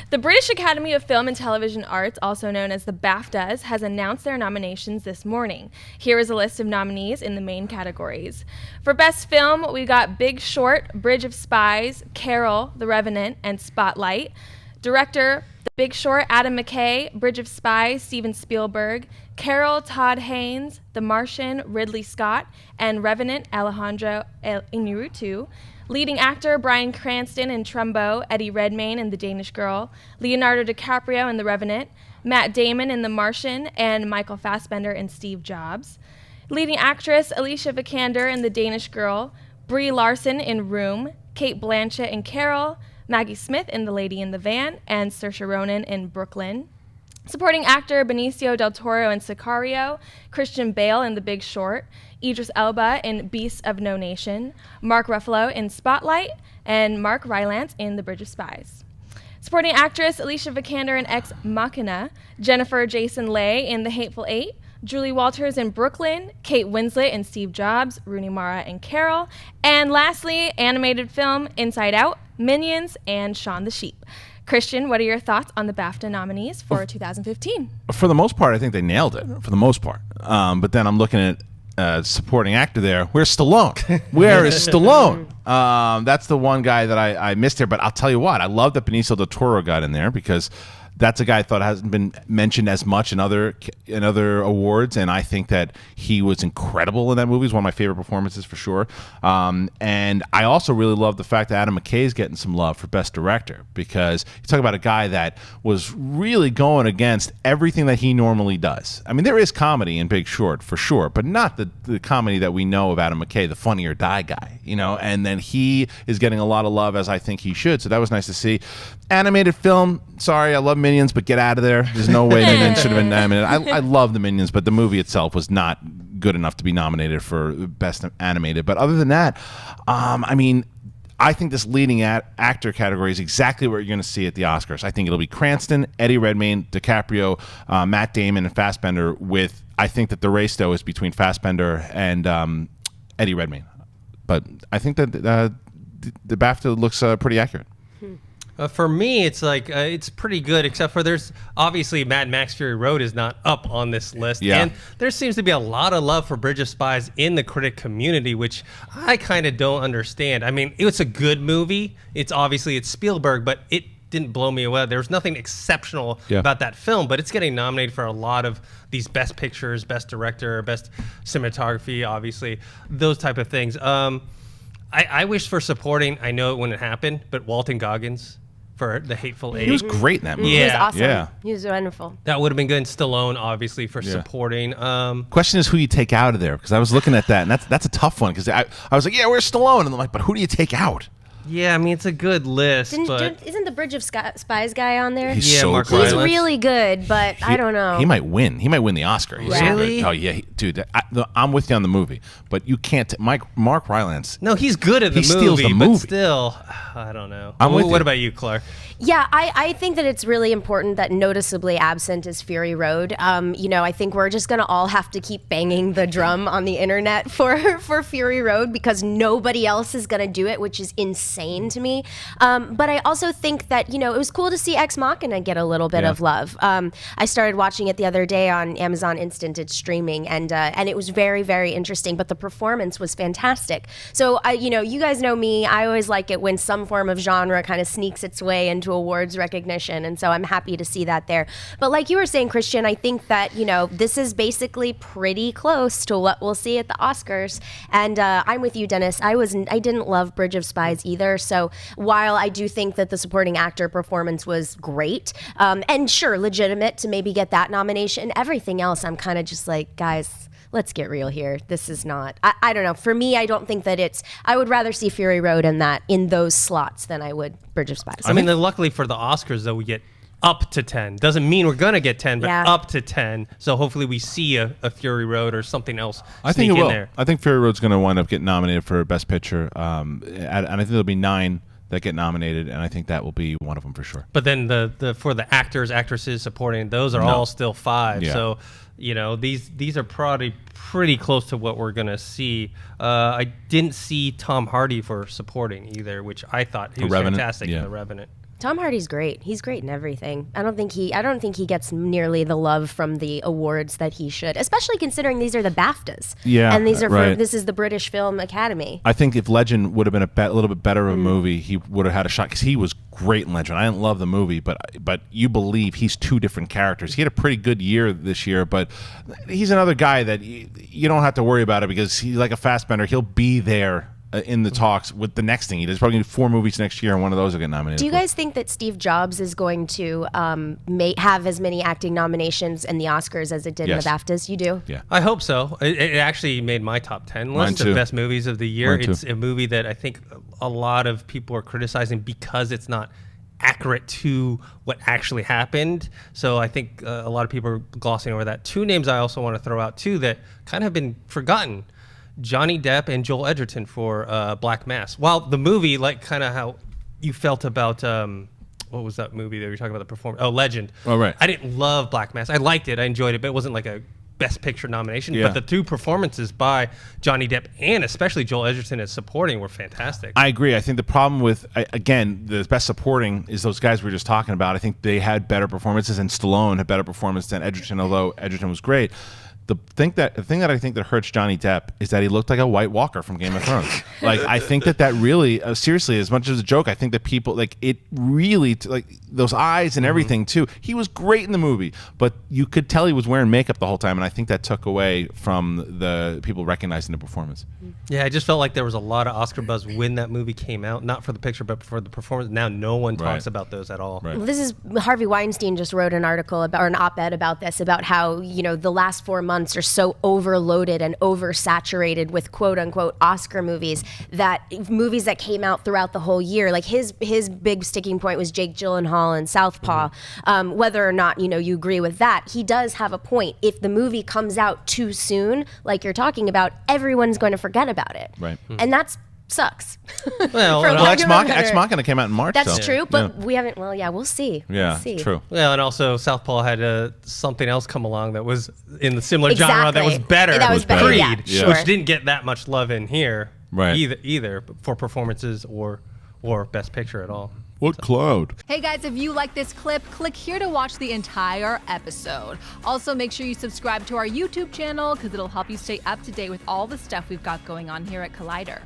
The British Academy of Film and Television Arts, also known as the BAFTAs, has announced their nominations this morning. Here is a list of nominees in the main categories. For Best Film, we got Big Short, Bridge of Spies, Carol, The Revenant, and Spotlight. Director, The Big Short, Adam McKay. Bridge of Spies, Steven Spielberg. Carol, Todd Haynes. The Martian, Ridley Scott. And Revenant, Alejandro Inarritu. Leading actor, Bryan Cranston in Trumbo, Eddie Redmayne in The Danish Girl, Leonardo DiCaprio in The Revenant, Matt Damon in The Martian, and Michael Fassbender in Steve Jobs. Leading actress, Alicia Vikander in The Danish Girl, Brie Larson in Room, Cate Blanchett in Carol, Maggie Smith in The Lady in the Van, and Saoirse Ronan in Brooklyn. Supporting actor, Benicio del Toro in Sicario, Christian Bale in The Big Short, Idris Elba in Beasts of No Nation, Mark Ruffalo in Spotlight, and Mark Rylance in The Bridge of Spies. Supporting actress, Alicia Vikander in Ex Machina, Jennifer Jason Leigh in The Hateful Eight, Julie Walters in Brooklyn, Kate Winslet in Steve Jobs, Rooney Mara in Carol, and lastly, animated film, Inside Out, Minions, and Shaun the Sheep. Christian, what are your thoughts on the BAFTA nominees for 2015? For the most part, I think they nailed it, for the most part. But then I'm looking at supporting actor there. Where's Stallone? Where is Stallone? That's the one guy that I missed here. But I'll tell you what, I love that Benicio del Toro got in there because that's a guy I thought hasn't been mentioned as much in other awards, and I think that he was incredible in that movie. It's one of my favorite performances for sure. And I also really love the fact that Adam McKay is getting some love for Best Director because you talk about a guy that was really going against everything that he normally does. I mean, there is comedy in Big Short for sure, but not the comedy that we know of Adam McKay, the Funny or Die guy, you know. And then he is getting a lot of love as I think he should. So that was nice to see. Animated film. Sorry, I love Minions, but get out of there. There's no way Minions should have been nominated. I love the Minions, but the movie itself was not good enough to be nominated for Best Animated. But other than that, I mean, I think this leading actor category is exactly what you're going to see at the Oscars. I think it'll be Cranston, Eddie Redmayne, DiCaprio, Matt Damon, and Fassbender. I think that the race, though, is between Fassbender and Eddie Redmayne. But I think that the BAFTA looks pretty accurate. For me, it's like it's pretty good, except for there's obviously Mad Max Fury Road is not up on this list. Yeah. And there seems to be a lot of love for Bridge of Spies in the critic community, which I kind of don't understand. I mean, it's a good movie. It's Spielberg, but it didn't blow me away. There was nothing exceptional about that film, but it's getting nominated for a lot of these Best Pictures, Best Director, Best Cinematography, obviously, those type of things. I wish for supporting, I know it wouldn't happen, but Walton Goggins for The Hateful Eight. He was great in that movie. He was awesome. Yeah. He was wonderful. That would have been good. And Stallone, obviously, for supporting. Question is who you take out of there, because I was looking at that, and that's a tough one, because I was like, yeah, where's Stallone? And I'm like, but who do you take out? Yeah, I mean, it's a good list. Isn't the Bridge of Spies guy on there? He's so Mark good. He's really good, but I don't know. He might win. He might win the Oscar. He's so Really? good. Oh, yeah. Dude, I'm with you on the movie, but you can't. Mark Rylance. No, he's good at the movie, steals the but movie. still, I don't know. I'm with you. What about you, Clark? Yeah, I think that it's really important that noticeably absent is Fury Road. I think we're just going to all have to keep banging the drum on the internet for Fury Road because nobody else is going to do it, which is insane to me. But I also think that, it was cool to see Ex Machina get a little bit of love. I started watching it the other day on Amazon Instant. It's streaming, and it was very, very interesting, but the performance was fantastic. So, you guys know me. I always like it when some form of genre kind of sneaks its way into awards recognition, and so I'm happy to see that there. But like you were saying, Christian, I think that, this is basically pretty close to what we'll see at the Oscars, and I'm with you, Dennis. I didn't love Bridge of Spies either, so while I do think that the supporting actor performance was great, and sure, legitimate to maybe get that nomination, everything else I'm kind of just like, guys, let's get real here. This is not, I don't know. For me, I don't think that I would rather see Fury Road in those slots than I would Bridge of Spies. I mean, luckily for the Oscars, though, we get up to 10. Doesn't mean we're going to get 10, but up to 10. So hopefully we see a Fury Road or something else I think it in will. there. I think Fury Road's going to wind up getting nominated for Best Picture. And I think there'll be 9 that get nominated, and I think that will be one of them for sure. But then for the actors, actresses supporting, those are all still 5. Yeah. So, these are probably pretty close to what we're going to see. I didn't see Tom Hardy for supporting either, which I thought he was fantastic in The Revenant. Tom Hardy's great. He's great in everything. I don't think he gets nearly the love from the awards that he should, especially considering these are the BAFTAs. Yeah, and these are right. this is the British Film Academy. I think if Legend would have been a little bit better of a movie, he would have had a shot because he was great in Legend. I didn't love the movie, but you believe he's two different characters. He had a pretty good year this year, but he's another guy that you don't have to worry about it because he's like a Fassbender. He'll be there in the talks with the next thing he does. Probably gonna do 4 movies next year, and one of those will get nominated. Do you guys think that Steve Jobs is going to have as many acting nominations in the Oscars as it did in the BAFTAs? You do? Yeah. I hope so. It actually made my top 10 Mine list too. of best movies of the year. Mine too. It's a movie that I think a lot of people are criticizing because it's not accurate to what actually happened. So I think a lot of people are glossing over that. 2 names I also want to throw out too that kind of have been forgotten. Johnny Depp and Joel Edgerton for Black Mass. While the movie, like kind of how you felt about, what was that movie that we were talking about, the performance? Oh, Legend. Oh, right. I didn't love Black Mass. I liked it. I enjoyed it, but it wasn't like a Best Picture nomination. Yeah. But the 2 performances by Johnny Depp and especially Joel Edgerton as supporting were fantastic. I agree. I think the problem with, again, the best supporting is those guys we were just talking about. I think they had better performances, and Stallone had better performance than Edgerton, although Edgerton was great. The thing that I think that hurts Johnny Depp is that he looked like a White Walker from Game of Thrones. Like, I think that really, seriously, as much as a joke, I think that people, like, it really, like, those eyes and everything, too. He was great in the movie, but you could tell he was wearing makeup the whole time, and I think that took away from the people recognizing the performance. Yeah, I just felt like there was a lot of Oscar buzz when that movie came out, not for the picture, but for the performance. Now no one talks about those at all. Right. Well, this is Harvey Weinstein just wrote an article about, or an op-ed about this, about how, you know, the last 4 months are so overloaded and oversaturated with quote unquote Oscar movies that came out throughout the whole year. Like his big sticking point was Jake Gyllenhaal and Southpaw. Whether or not, you know, you agree with that, he does have a point. If the movie comes out too soon, like you're talking about, everyone's going to forget about it. Right. And that's sucks. Well, For lack of a better- Ex Machina came out in March. That's so. true, but Yeah. we haven't. Well, yeah, we'll see. Yeah, we'll see. true. Well, and also Southpaw had something else come along that was in the similar genre that was Exactly. better. That was better, Creed, yeah, sure. which didn't get that much love in here, Right. either for performances or Best Picture at all. What cloud? Hey guys, if you like this clip, click here to watch the entire episode. Also, make sure you subscribe to our YouTube channel because it'll help you stay up to date with all the stuff we've got going on here at Collider.